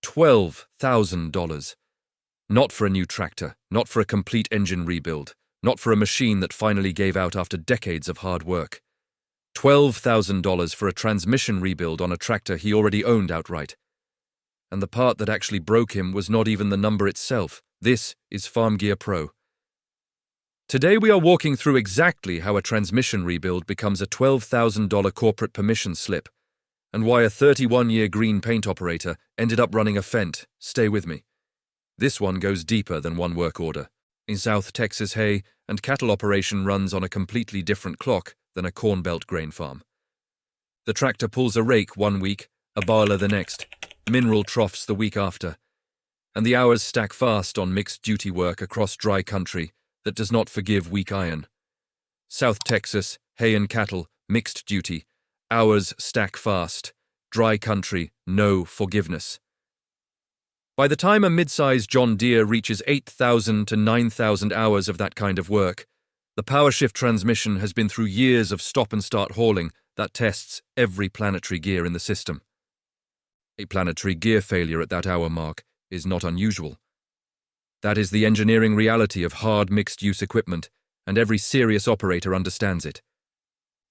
$12,000. Not for a new tractor, not for a complete engine rebuild, not for a machine that finally gave out after decades of hard work. $12,000 for a transmission rebuild on a tractor he already owned outright. And the part that actually broke him was not even the number itself. This is Farm Gear Pro. Today we are walking through exactly how a transmission rebuild becomes a $12,000 corporate permission slip, and why a 31-year green paint operator ended up running a Fendt. Stay with me. This one goes deeper than one work order. In South Texas, hay and cattle operation runs on a completely different clock than a corn belt grain farm. The tractor pulls a rake one week, a baler the next, mineral troughs the week after, and the hours stack fast on mixed duty work across dry country that does not forgive weak iron. South Texas, hay and cattle, mixed duty, hours stack fast, dry country, no forgiveness. By the time a mid-size John Deere reaches 8,000 to 9,000 hours of that kind of work, the PowerShift transmission has been through years of stop-and-start hauling that tests every planetary gear in the system. A planetary gear failure at that hour mark is not unusual. That is the engineering reality of hard mixed-use equipment, and every serious operator understands it.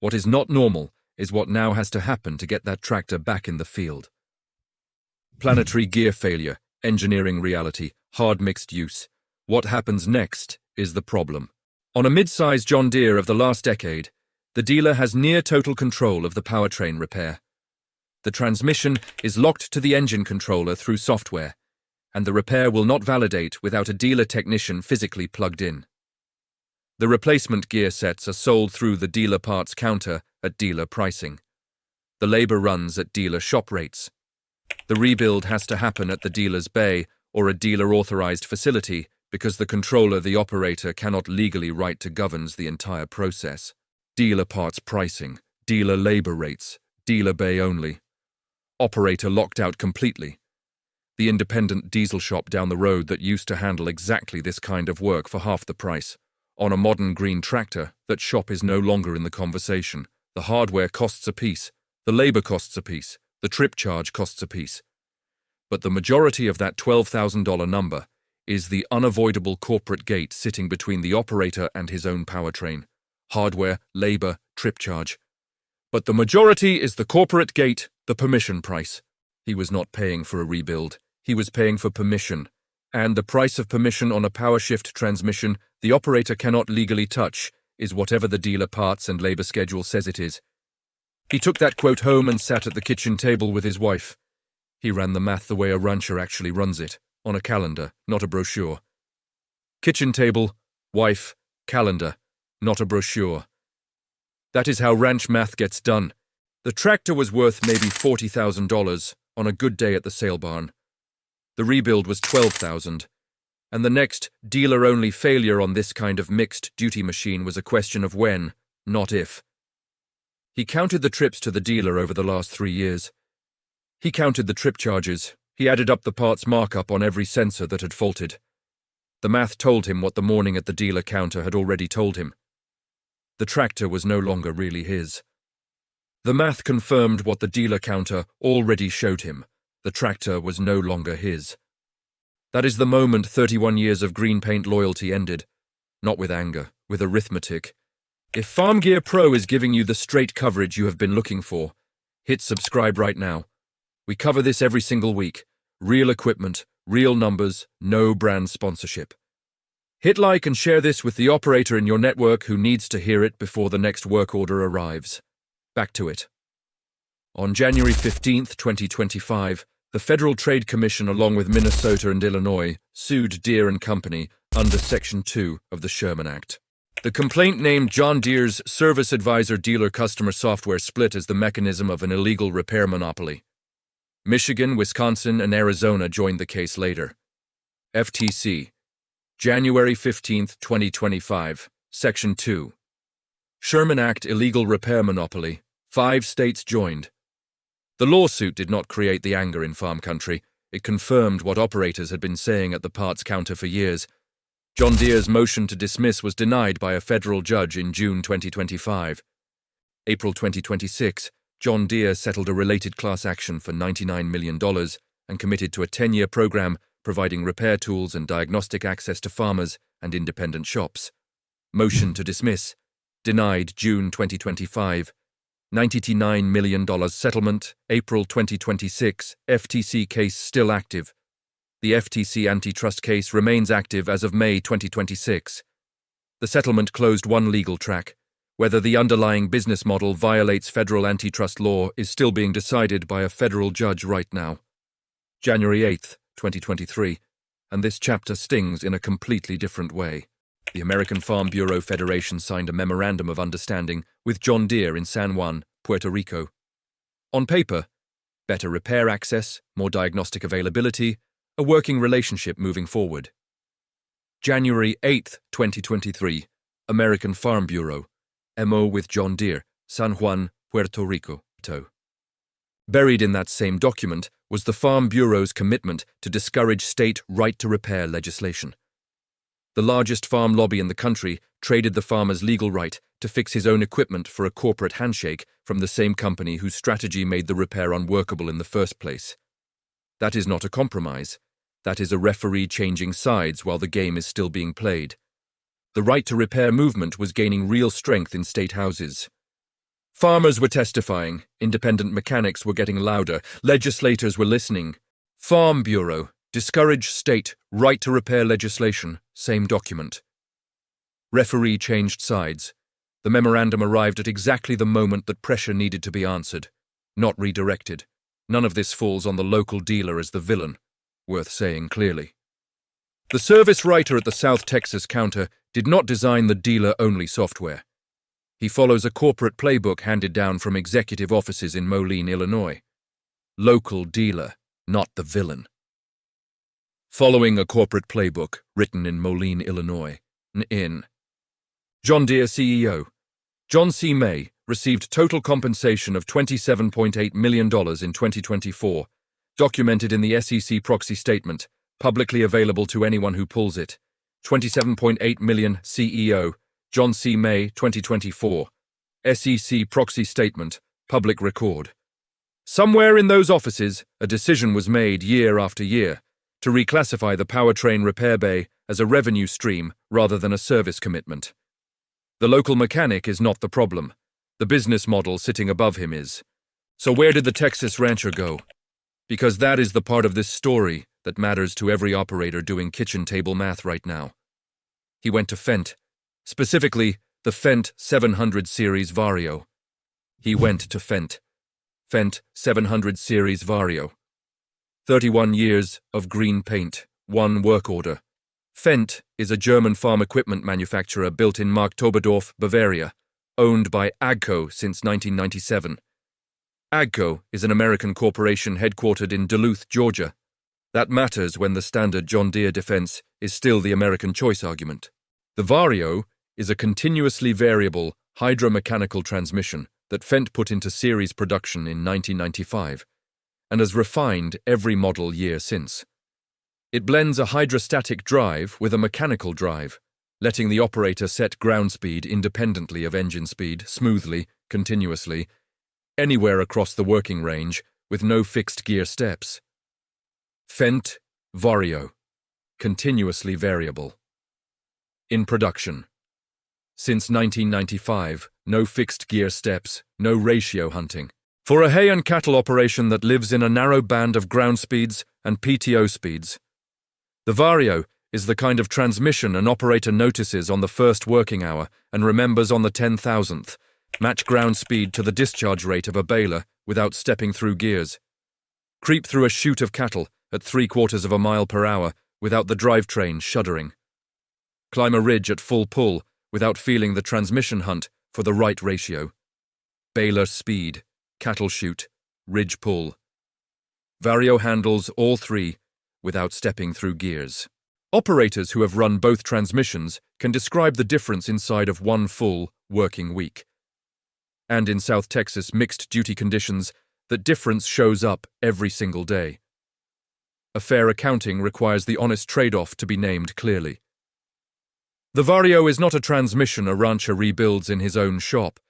What is not normal is what now has to happen to get that tractor back in the field. Planetary gear failure, engineering reality, hard mixed use. What happens next is the problem. On a mid-size John Deere of the last decade, the dealer has near total control of the powertrain repair. The transmission is locked to the engine controller through software, and the repair will not validate without a dealer technician physically plugged in. The replacement gear sets are sold through the dealer parts counter at dealer pricing. The labor runs at dealer shop rates. The rebuild has to happen at the dealer's bay or a dealer-authorized facility because the controller the operator cannot legally write to governs the entire process. Dealer parts pricing, dealer labor rates, dealer bay only. Operator locked out completely. The independent diesel shop down the road that used to handle exactly this kind of work for half the price. On a modern green tractor, that shop is no longer in the conversation. The hardware costs a piece, the labor costs a piece, the trip charge costs a piece. But the majority of that $12,000 number is the unavoidable corporate gate sitting between the operator and his own powertrain. Hardware, labor, trip charge. But the majority is the corporate gate, the permission price. He was not paying for a rebuild. He was paying for permission. And the price of permission on a PowerShift transmission the operator cannot legally touch is whatever the dealer parts and labor schedule says it is. He took that quote home and sat at the kitchen table with his wife. He ran the math the way a rancher actually runs it, on a calendar, not a brochure. Kitchen table, wife, calendar, not a brochure. That is how ranch math gets done. The tractor was worth maybe $40,000 on a good day at the sale barn. The rebuild was $12,000, and the next dealer-only failure on this kind of mixed-duty machine was a question of when, not if. He counted the trips to the dealer over the last 3 years. He counted the trip charges. He added up the parts markup on every sensor that had faulted. The math told him what the morning at the dealer counter had already told him. The tractor was no longer really his. The math confirmed what the dealer counter already showed him. The tractor was no longer his. That is the moment 31 years of green paint loyalty ended. Not with anger, with arithmetic. If Farm Gear Pro is giving you the straight coverage you have been looking for, hit subscribe right now. We cover this every single week. Real equipment, real numbers, no brand sponsorship. Hit like and share this with the operator in your network who needs to hear it before the next work order arrives. Back to it. On January 15, 2025, the Federal Trade Commission, along with Minnesota and Illinois, sued Deere & Company under Section 2 of the Sherman Act. The complaint named John Deere's Service Advisor Dealer Customer Software split as the mechanism of an illegal repair monopoly. Michigan, Wisconsin, and Arizona joined the case later. FTC. January 15, 2025, Section 2. Sherman Act Illegal Repair Monopoly. 5 states joined. The lawsuit did not create the anger in farm country. It confirmed what operators had been saying at the parts counter for years. John Deere's motion to dismiss was denied by a federal judge in June 2025. April 2026, John Deere settled a related class action for $99 million and committed to a 10-year program providing repair tools and diagnostic access to farmers and independent shops. Motion to dismiss. Denied June 2025. $99 million settlement, April 2026, FTC case still active. The FTC antitrust case remains active as of May 2026. The settlement closed one legal track. Whether the underlying business model violates federal antitrust law is still being decided by a federal judge right now. January 8, 2023, and this chapter stings in a completely different way. The American Farm Bureau Federation signed a memorandum of understanding with John Deere in San Juan, Puerto Rico. On paper, better repair access, more diagnostic availability, a working relationship moving forward. January 8, 2023, American Farm Bureau, MO with John Deere, San Juan, Puerto Rico. Buried in that same document was the Farm Bureau's commitment to discourage state right-to-repair legislation. The largest farm lobby in the country traded the farmer's legal right to fix his own equipment for a corporate handshake from the same company whose strategy made the repair unworkable in the first place. That is not a compromise. That is a referee changing sides while the game is still being played. The right-to-repair movement was gaining real strength in state houses. Farmers were testifying, independent mechanics were getting louder, legislators were listening. Farm Bureau, discourage state right-to-repair legislation, same document. Referee changed sides. The memorandum arrived at exactly the moment that pressure needed to be answered, not redirected. None of this falls on the local dealer as the villain, worth saying clearly. The service writer at the South Texas counter did not design the dealer-only software. He follows a corporate playbook handed down from executive offices in Moline, Illinois. Local dealer, not the villain. Following a corporate playbook written in Moline, Illinois. John Deere CEO. John C. May received total compensation of $27.8 million in 2024, documented in the SEC proxy statement, publicly available to anyone who pulls it. 27.8 million CEO, John C. May, 2024. SEC proxy statement, public record. Somewhere in those offices, a decision was made year after year to reclassify the powertrain repair bay as a revenue stream rather than a service commitment. The local mechanic is not the problem. The business model sitting above him is. So where did the Texas rancher go? Because that is the part of this story that matters to every operator doing kitchen table math right now. He went to Fendt, specifically the Fendt 700 Series Vario. He went to Fendt 700 Series Vario. 31 years of green paint, one work order. Fendt is a German farm equipment manufacturer built in Marktoberdorf, Bavaria, owned by AGCO since 1997. AGCO is an American corporation headquartered in Duluth, Georgia. That matters when the standard John Deere defense is still the American choice argument. The Vario is a continuously variable hydromechanical transmission that Fendt put into series production in 1995 and has refined every model year since. It blends a hydrostatic drive with a mechanical drive, letting the operator set ground speed independently of engine speed, smoothly, continuously, anywhere across the working range, with no fixed gear steps. Fendt Vario, continuously variable. In production. Since 1995, no fixed gear steps, no ratio hunting. For a hay and cattle operation that lives in a narrow band of ground speeds and PTO speeds. The Vario is the kind of transmission an operator notices on the first working hour and remembers on the 10,000th. Match ground speed to the discharge rate of a baler without stepping through gears. Creep through a chute of cattle at 3/4 of a mile per hour without the drivetrain shuddering. Climb a ridge at full pull without feeling the transmission hunt for the right ratio. Baler speed, cattle chute, ridge pull. Vario handles all three without stepping through gears. Operators who have run both transmissions can describe the difference inside of one full working week. And in South Texas mixed duty conditions, that difference shows up every single day. A fair accounting requires the honest trade-off to be named clearly. The Vario is not a transmission a rancher rebuilds in his own shop.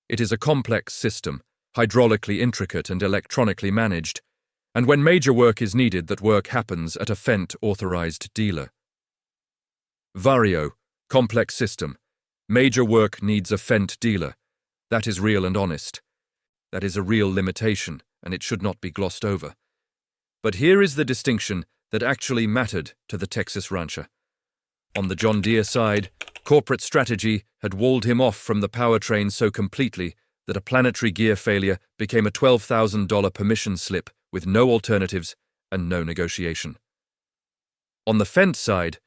It is a complex system, hydraulically intricate and electronically managed, And when major work is needed, that work happens at a Fendt-authorized dealer. Vario, complex system. Major work needs a Fendt dealer. That is real and honest. That is a real limitation, and it should not be glossed over. But here is the distinction that actually mattered to the Texas rancher. On the John Deere side, corporate strategy had walled him off from the powertrain so completely that a planetary gear failure became a $12,000 permission slip with no alternatives and no negotiation. On the Fendt side,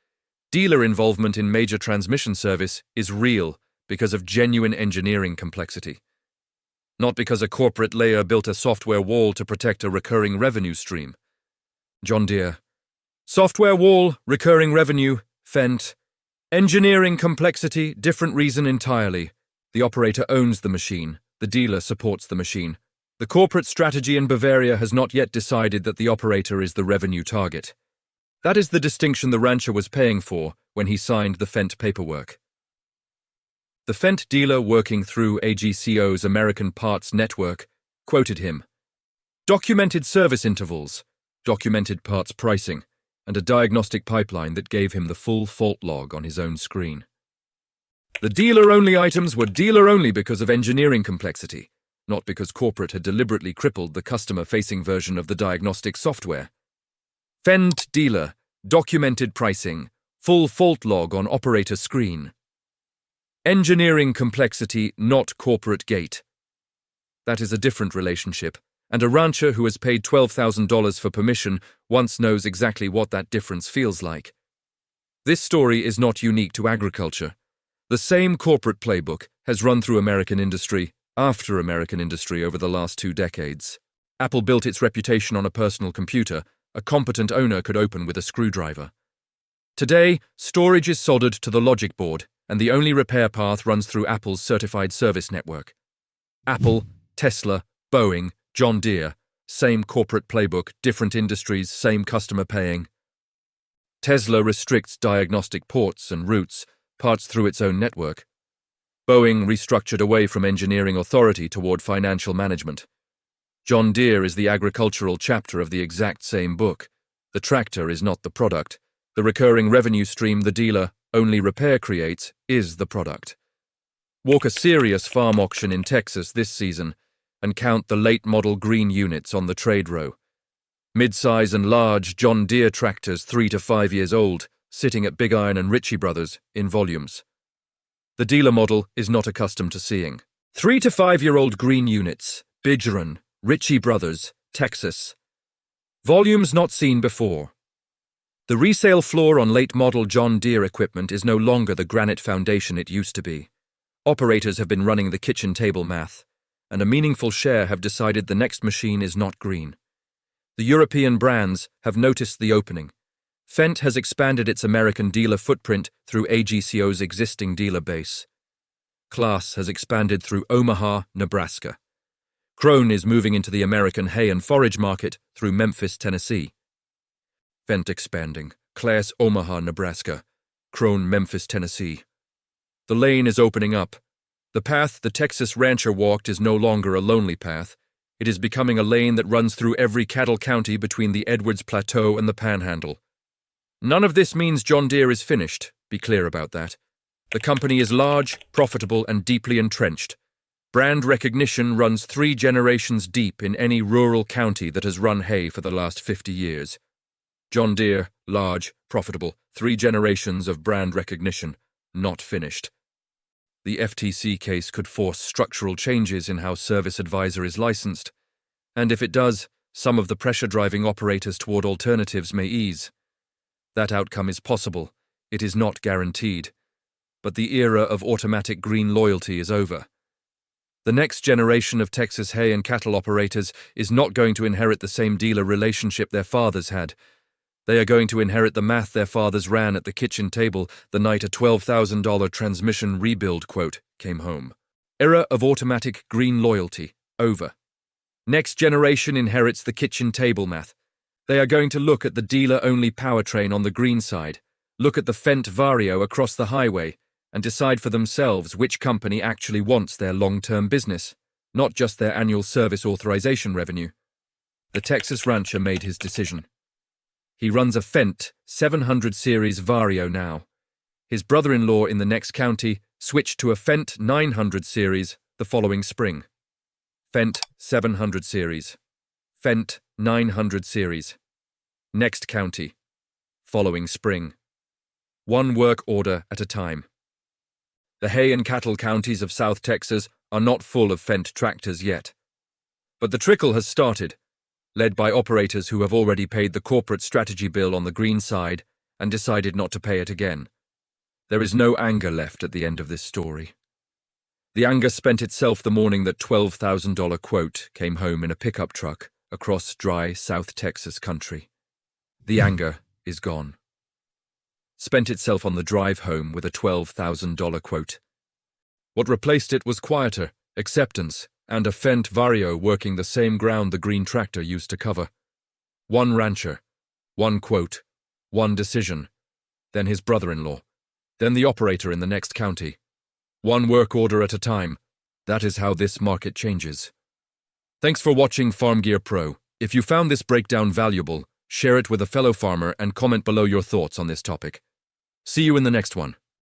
dealer involvement in major transmission service is real because of genuine engineering complexity. Not because a corporate layer built a software wall to protect a recurring revenue stream. John Deere. Software wall, recurring revenue, Fendt. Engineering complexity, different reason entirely. The operator owns the machine. The dealer supports the machine. The corporate strategy in Bavaria has not yet decided that the operator is the revenue target. That is the distinction the rancher was paying for when he signed the Fendt paperwork. The Fendt dealer working through AGCO's American Parts Network quoted him. Documented service intervals, documented parts pricing, and a diagnostic pipeline that gave him the full fault log on his own screen. The dealer-only items were dealer-only because of engineering complexity, not because corporate had deliberately crippled the customer-facing version of the diagnostic software. Fendt dealer, documented pricing, full fault log on operator screen. Engineering complexity, not corporate gate. That is a different relationship, and a rancher who has paid $12,000 for permission once knows exactly what that difference feels like. This story is not unique to agriculture. The same corporate playbook has run through American industry after American industry over the last 2 decades. Apple built its reputation on a personal computer a competent owner could open with a screwdriver. Today, storage is soldered to the logic board, and the only repair path runs through Apple's certified service network. Apple, Tesla, Boeing, John Deere, same corporate playbook, different industries, same customer paying. Tesla restricts diagnostic ports and routes, parts through its own network. Boeing restructured away from engineering authority toward financial management. John Deere is the agricultural chapter of the exact same book. The tractor is not the product. The recurring revenue stream the dealer only repair creates is the product. Walk a serious farm auction in Texas this season and count the late model green units on the trade row. Mid-size and large John Deere tractors 3 to 5 years old, sitting at Big Iron and Ritchie Brothers in volumes. The dealer model is not accustomed to seeing 3 to 5-year-old green units, Bigeron, Ritchie Brothers, Texas. Volumes not seen before. The resale floor on late-model John Deere equipment is no longer the granite foundation it used to be. Operators have been running the kitchen table math, and a meaningful share have decided the next machine is not green. The European brands have noticed the opening. Fendt has expanded its American dealer footprint through AGCO's existing dealer base. Claas has expanded through Omaha, Nebraska. Krone is moving into the American hay and forage market through Memphis, Tennessee. Fendt expanding. Claas, Omaha, Nebraska. Krone, Memphis, Tennessee. The lane is opening up. The path the Texas rancher walked is no longer a lonely path. It is becoming a lane that runs through every cattle county between the Edwards Plateau and the Panhandle. None of this means John Deere is finished, be clear about that. The company is large, profitable, and deeply entrenched. Brand recognition runs 3 generations deep in any rural county that has run hay for the last 50 years. John Deere, large, profitable, 3 generations of brand recognition, not finished. The FTC case could force structural changes in how Service Advisor is licensed, and if it does, some of the pressure driving operators toward alternatives may ease. That outcome is possible. It is not guaranteed. But the era of automatic green loyalty is over. The next generation of Texas hay and cattle operators is not going to inherit the same dealer relationship their fathers had. They are going to inherit the math their fathers ran at the kitchen table the night a $12,000 transmission rebuild quote came home. Era of automatic green loyalty, over. Next generation inherits the kitchen table math. They are going to look at the dealer-only powertrain on the green side, look at the Fendt Vario across the highway, and decide for themselves which company actually wants their long-term business, not just their annual service authorization revenue. The Texas rancher made his decision. He runs a Fendt 700 series Vario now. His brother-in-law in the next county switched to a Fendt 900 series the following spring. Fendt 700 series. Fendt 900 series. Next county. Following spring. One work order at a time. The hay and cattle counties of South Texas are not full of Fendt tractors yet. But the trickle has started, led by operators who have already paid the corporate strategy bill on the green side and decided not to pay it again. There is no anger left at the end of this story. The anger spent itself the morning that $12,000 quote came home in a pickup truck across dry South Texas country. The anger is gone. Spent itself on the drive home with a $12,000 quote. What replaced it was quieter, acceptance, and a Fendt Vario working the same ground the green tractor used to cover. One rancher, one quote, one decision, then his brother-in-law, then the operator in the next county. One work order at a time. That is how this market changes. Thanks for watching Farm Gear Pro. If you found this breakdown valuable, share it with a fellow farmer and comment below your thoughts on this topic. See you in the next one.